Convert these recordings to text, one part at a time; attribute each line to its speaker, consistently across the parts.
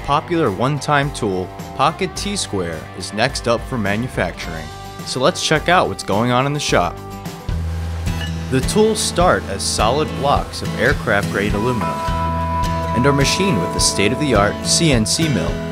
Speaker 1: popular one-time tool, Pocket T-Square, is next up for manufacturing. So let's check out what's going on in the shop. The tools start as solid blocks of aircraft-grade aluminum and are machined with a state-of-the-art CNC mill.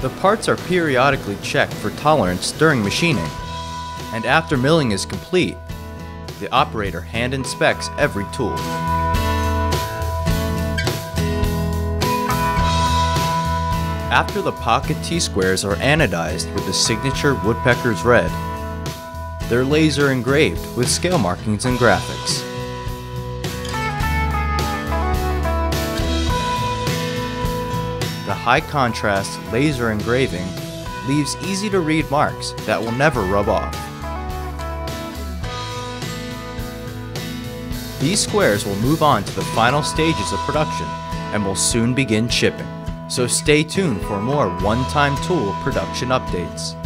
Speaker 1: The parts are periodically checked for tolerance during machining, and after milling is complete, the operator hand inspects every tool. After the Pocket T-Squares are anodized with the signature Woodpeckers red, they're laser engraved with scale markings and graphics. The high-contrast laser engraving leaves easy-to-read marks that will never rub off. These squares will move on to the final stages of production and will soon begin shipping, so stay tuned for more one-time tool production updates.